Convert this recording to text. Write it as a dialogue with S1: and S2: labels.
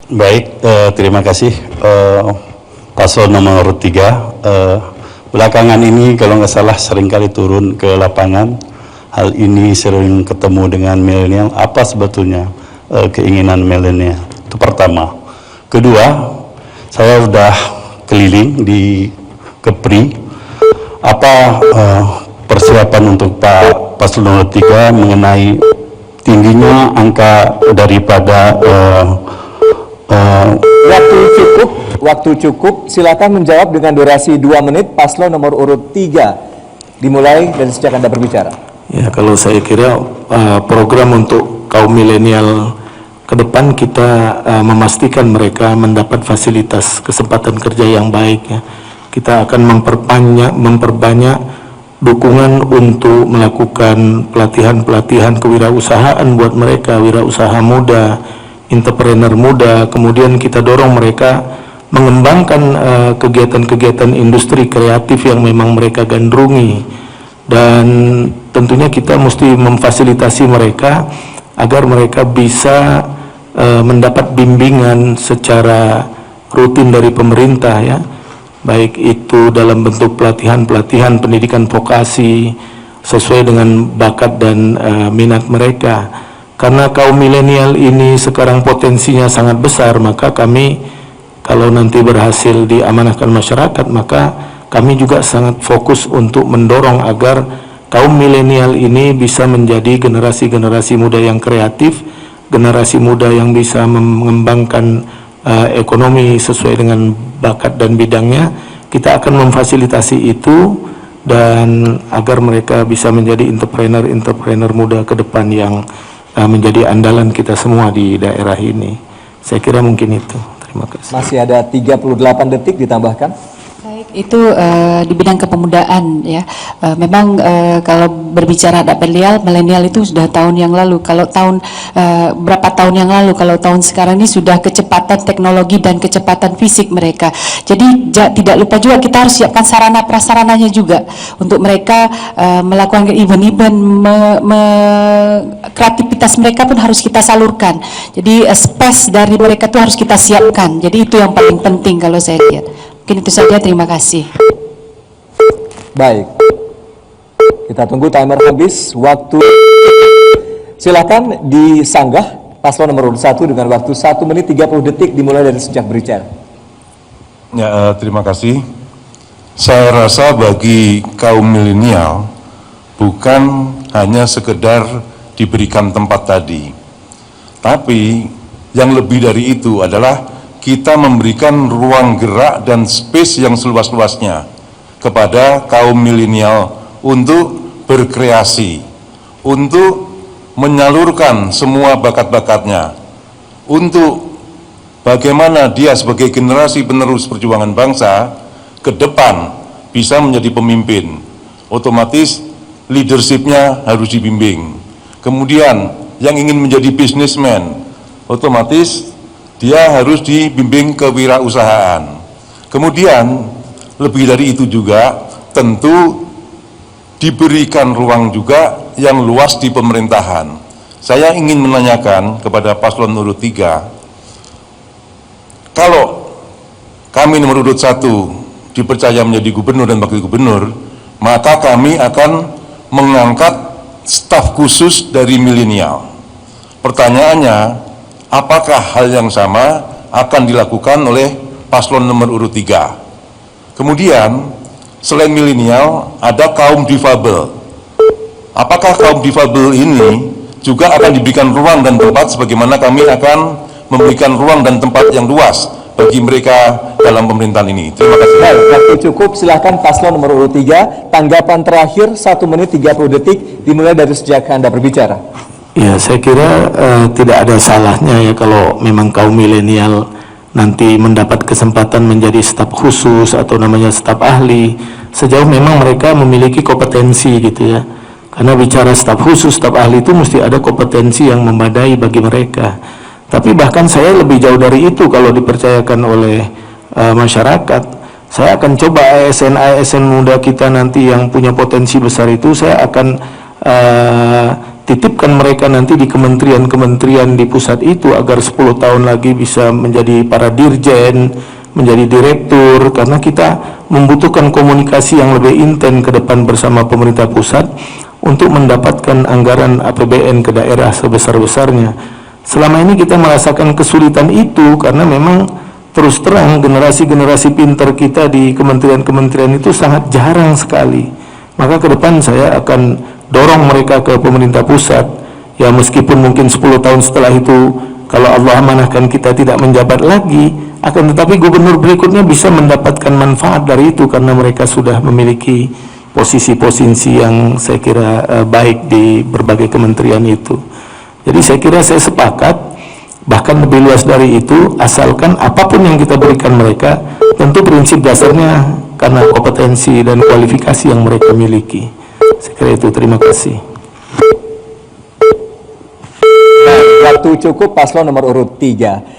S1: Baik, terima kasih paslon nomor 3. Belakangan ini kalau nggak salah seringkali turun ke lapangan. Hal ini sering ketemu dengan milenial. Apa sebetulnya keinginan milenial? Itu pertama. Kedua, saya sudah keliling di Kepri. Apa persiapan untuk Pak paslon nomor 3 mengenai tingginya angka daripada
S2: Waktu cukup, silakan menjawab dengan durasi 2 menit, paslon nomor urut 3. Dimulai dari sejak Anda berbicara.
S3: Ya, kalau saya kira program untuk kaum milenial ke depan kita memastikan mereka mendapat fasilitas kesempatan kerja yang baik ya. Kita akan memperbanyak dukungan untuk melakukan pelatihan kewirausahaan buat mereka, wirausaha muda, entrepreneur muda. Kemudian kita dorong mereka mengembangkan kegiatan-kegiatan industri kreatif yang memang mereka gandrungi, dan tentunya kita mesti memfasilitasi mereka agar mereka bisa mendapat bimbingan secara rutin dari pemerintah ya, baik itu dalam bentuk pelatihan pendidikan vokasi sesuai dengan bakat dan minat mereka. Karena kaum milenial ini sekarang potensinya sangat besar, maka kami kalau nanti berhasil diamanahkan masyarakat, maka kami juga sangat fokus untuk mendorong agar kaum milenial ini bisa menjadi generasi-generasi muda yang kreatif, generasi muda yang bisa mengembangkan ekonomi sesuai dengan bakat dan bidangnya. Kita akan memfasilitasi itu dan agar mereka bisa menjadi entrepreneur muda ke depan yang menjadi andalan kita semua di daerah ini. Saya kira mungkin itu. Terima kasih.
S2: Masih ada 38 detik ditambahkan.
S4: Baik, itu di bidang kepemudaan ya. Memang kalau berbicara milenial itu sudah tahun yang lalu. Kalau berapa tahun yang lalu, kalau tahun sekarang ini sudah kecepatan teknologi dan kecepatan fisik mereka. Jadi tidak lupa juga kita harus siapkan sarana prasarananya juga untuk mereka melakukan event-event, kreativitas mereka pun harus kita salurkan. Jadi space dari mereka itu harus kita siapkan. Jadi itu yang paling penting kalau saya lihat. Mungkin itu saja, terima kasih.
S2: Baik, kita tunggu timer habis. Waktu silakan disanggah paslon nomor 1 dengan waktu 1 menit 30 detik dimulai dari sejak berbicara.
S5: Ya, terima kasih. Saya rasa bagi kaum milenial bukan hanya sekedar diberikan tempat tadi, tapi yang lebih dari itu adalah kita memberikan ruang gerak dan space yang seluas-luasnya kepada kaum milenial untuk berkreasi, untuk menyalurkan semua bakat-bakatnya, untuk bagaimana dia sebagai generasi penerus perjuangan bangsa ke depan bisa menjadi pemimpin. Otomatis leadership-nya harus dibimbing. Kemudian yang ingin menjadi businessman, otomatis dia harus dibimbing kewirausahaan. Kemudian lebih dari itu juga tentu diberikan ruang juga yang luas di pemerintahan. Saya ingin menanyakan kepada paslon urut 3, kalau kami nomor urut 1 dipercaya menjadi gubernur dan wakil gubernur, maka kami akan mengangkat staf khusus dari milenial. Pertanyaannya, apakah hal yang sama akan dilakukan oleh paslon nomor urut 3? Kemudian, selain milenial, ada kaum difabel. Apakah kaum difabel ini juga akan diberikan ruang dan tempat sebagaimana kami akan memberikan ruang dan tempat yang luas bagi mereka dalam pemerintahan ini? Terima kasih.
S2: Baik, waktu cukup, silahkan paslon nomor urut 3, tanggapan terakhir 1 menit 30 detik dimulai dari sejak Anda berbicara.
S3: Ya, saya kira tidak ada salahnya ya kalau memang kaum milenial nanti mendapat kesempatan menjadi staf khusus atau namanya staf ahli, sejauh memang mereka memiliki kompetensi gitu ya. Karena bicara staf khusus, staf ahli itu mesti ada kompetensi yang memadai bagi mereka. Tapi bahkan saya lebih jauh dari itu, kalau dipercayakan oleh masyarakat, saya akan coba ASN muda kita nanti yang punya potensi besar itu, saya akan titipkan mereka nanti di kementerian-kementerian di pusat itu agar 10 tahun lagi bisa menjadi para dirjen, menjadi direktur, karena kita membutuhkan komunikasi yang lebih intens ke depan bersama pemerintah pusat untuk mendapatkan anggaran APBN ke daerah sebesar-besarnya. Selama ini kita merasakan kesulitan itu karena memang terus terang generasi-generasi pintar kita di kementerian-kementerian itu sangat jarang sekali. Maka ke depan saya akan dorong mereka ke pemerintah pusat, ya meskipun mungkin 10 tahun setelah itu kalau Allah amanahkan kita tidak menjabat lagi, akan tetapi gubernur berikutnya bisa mendapatkan manfaat dari itu karena mereka sudah memiliki posisi-posisi yang saya kira baik di berbagai kementerian itu. Jadi saya kira saya sepakat, bahkan lebih luas dari itu, asalkan apapun yang kita berikan mereka, tentu prinsip dasarnya karena kompetensi dan kualifikasi yang mereka miliki. Saya kira itu, terima kasih.
S2: Waktu cukup paslon nomor urut 3.